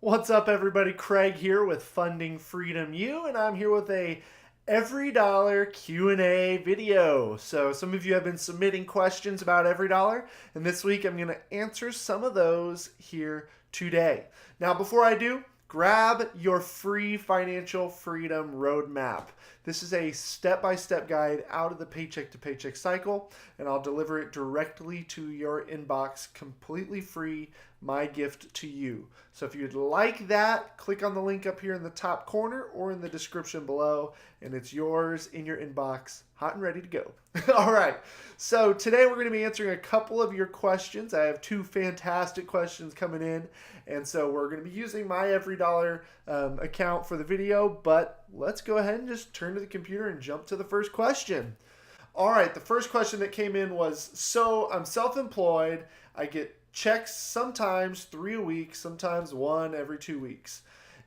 What's up, everybody? Craig here with Funding Freedom U, and I'm here with a EveryDollar Q&A video. So some of you have been submitting questions about EveryDollar, and this week I'm going to answer some of those here today. Now, before I do, grab your free financial freedom roadmap. This is a step-by-step guide out of the paycheck to paycheck cycle, and I'll deliver it directly to your inbox completely free, my gift to you. So if you'd like that, click on the link up here in the top corner or in the description below, and it's yours in your inbox, hot and ready to go. All right, so today we're going to be answering a couple of your questions. I have two fantastic questions coming in, and so we're going to be using my EveryDollar account for the video, but let's go ahead and just turn to the computer and jump to the first question. All right, the first question that came in was, so I'm self-employed, I get checks sometimes 3 a week, sometimes one every 2 weeks.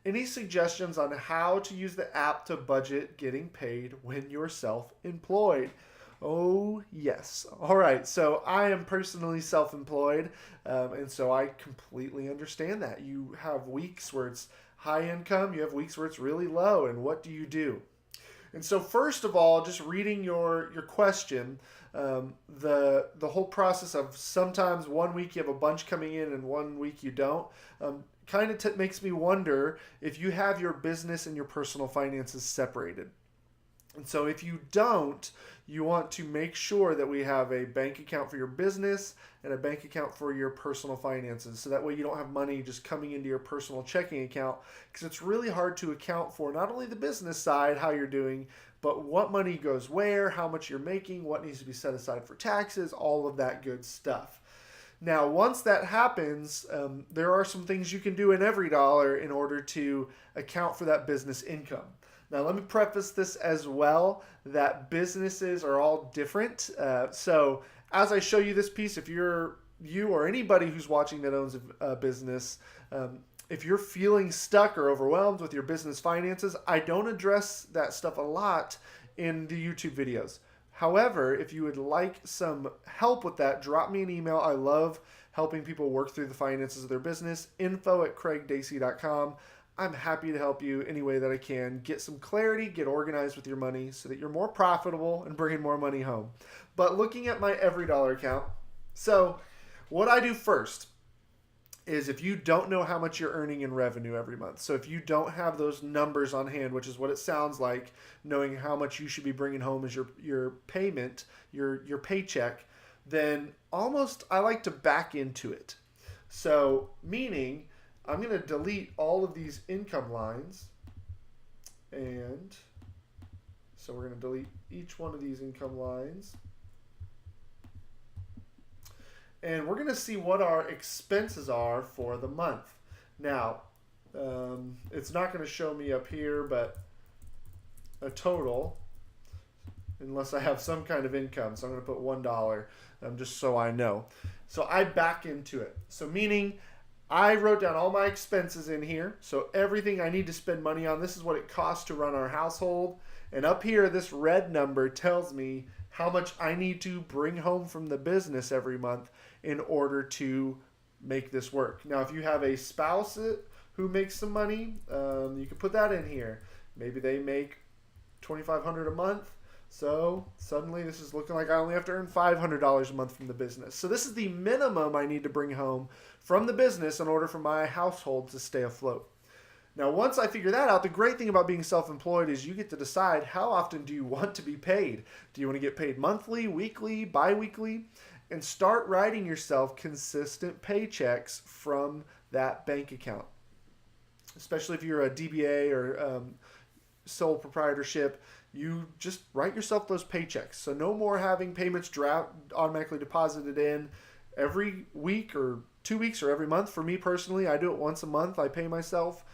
Any suggestions on how to use the app to budget getting paid when you're self-employed? Oh, yes. All right. So I am personally self employed, and so I completely understand that. You have weeks where it's high income, you have weeks where it's really low, and what do you do? And so, first of all, just reading your question, the whole process of sometimes 1 week you have a bunch coming in and 1 week you don't, kind of makes me wonder if you have your business and your personal finances separated. And so if you don't, you want to make sure that we have a bank account for your business and a bank account for your personal finances. So that way you don't have money just coming into your personal checking account, because it's really hard to account for not only the business side, how you're doing, but what money goes where, how much you're making, what needs to be set aside for taxes, all of that good stuff. Now, once that happens, there are some things you can do in EveryDollar in order to account for that business income. Now, let me preface this as well that businesses are all different. So, as I show you this piece, if you or anybody who's watching that owns a business, if you're feeling stuck or overwhelmed with your business finances, I don't address that stuff a lot in the YouTube videos. However, if you would like some help with that, drop me an email. I love helping people work through the finances of their business. info@craigdacey.com. I'm happy to help you any way that I can. Get some clarity, get organized with your money so that you're more profitable and bringing more money home. But looking at my EveryDollar account, so what I do first is, if you don't know how much you're earning in revenue every month, so if you don't have those numbers on hand, which is what it sounds like, knowing how much you should be bringing home as your payment, your paycheck, then almost I like to back into it. So meaning I'm going to delete all of these income lines, and so we're going to delete each one of these income lines. And we're going to see what our expenses are for the month. Now, it's not going to show me up here, but a total, unless I have some kind of income. So I'm going to put $1, just so I know. So I back into it. So meaning I wrote down all my expenses in here. So everything I need to spend money on, this is what it costs to run our household. And up here, this red number tells me how much I need to bring home from the business every month in order to make this work. Now, if you have a spouse who makes some money, you can put that in here. Maybe they make $2,500 a month. So suddenly this is looking like I only have to earn $500 a month from the business. So this is the minimum I need to bring home from the business in order for my household to stay afloat. Now, once I figure that out, the great thing about being self-employed is you get to decide, how often do you want to be paid? Do you want to get paid monthly, weekly, bi-weekly? And start writing yourself consistent paychecks from that bank account. Especially if you're a DBA or sole proprietorship, you just write yourself those paychecks. So no more having payments automatically deposited in every week or 2 weeks or every month. For me personally, I do it once a month. I pay myself.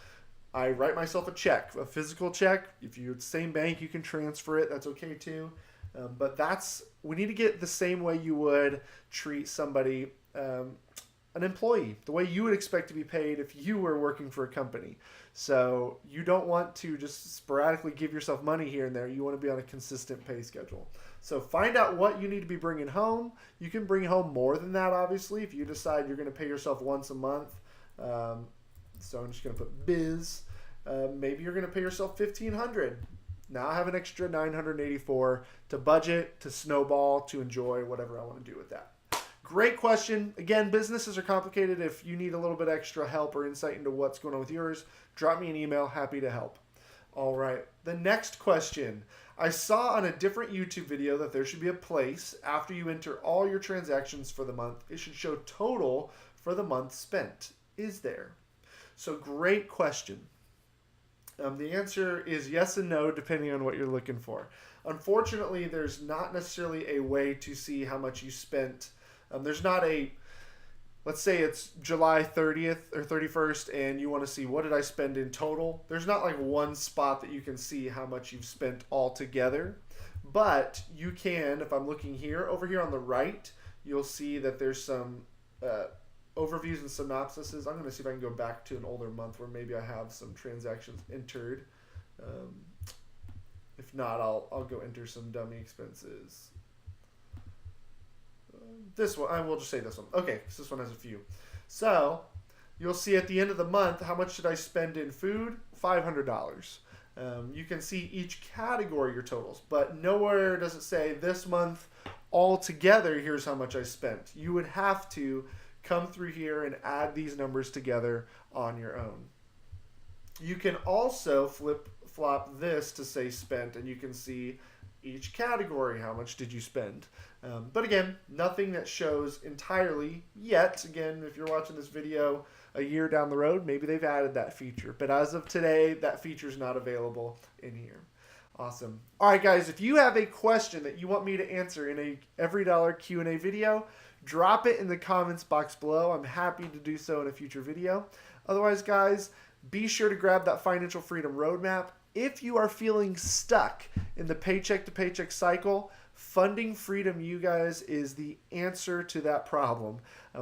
I write myself a check, a physical check. If you're the same bank, you can transfer it. That's okay too. But we need to get the same way you would treat somebody, an employee, the way you would expect to be paid if you were working for a company. So you don't want to just sporadically give yourself money here and there. You want to be on a consistent pay schedule. So find out what you need to be bringing home. You can bring home more than that, obviously, if you decide you're going to pay yourself once a month. So I'm just going to put biz. Maybe you're going to pay yourself $1,500. Now I have an extra $984 to budget, to snowball, to enjoy whatever I want to do with that. Great question. Again, businesses are complicated. If you need a little bit extra help or insight into what's going on with yours, drop me an email. Happy to help. All right. The next question. I saw on a different YouTube video that there should be a place after you enter all your transactions for the month. It should show total for the month spent. Is there? So great question. The answer is yes and no, depending on what you're looking for. Unfortunately, there's not necessarily a way to see how much you spent. There's not a, let's say it's July 30th or 31st, and you want to see what did I spend in total. There's not like one spot that you can see how much you've spent altogether. But you can, if I'm looking here, over here on the right, you'll see that there's some overviews and synopsises. I'm going to see if I can go back to an older month where maybe I have some transactions entered. If not, I'll go enter some dummy expenses. This one, I will just say this one. Okay, because this one has a few. So you'll see at the end of the month, how much did I spend in food? $500. You can see each category your totals, but nowhere does it say this month altogether, here's how much I spent. You would have to come through here and add these numbers together on your own. You can also flip-flop this to say spent, and you can see each category, how much did you spend. But again, nothing that shows entirely yet. Again, if you're watching this video a year down the road, maybe they've added that feature. But as of today, that feature is not available in here. Awesome. All right, guys, if you have a question that you want me to answer in a EveryDollar Q&A video, drop it in the comments box below. I'm happy to do so in a future video. Otherwise, guys, be sure to grab that financial freedom roadmap. If you are feeling stuck in the paycheck to paycheck cycle, Funding Freedom You guys is the answer to that problem.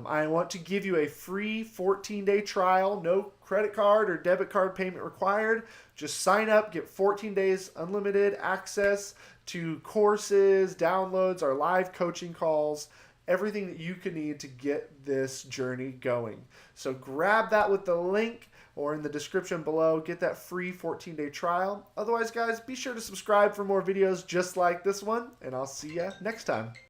I want to give you a free 14-day trial, no credit card or debit card payment required. Just sign up, get 14 days unlimited access to courses, downloads, our live coaching calls, everything that you could need to get this journey going. So grab that with the link or in the description below. Get that free 14-day trial. Otherwise, guys, be sure to subscribe for more videos just like this one, and I'll see you next time.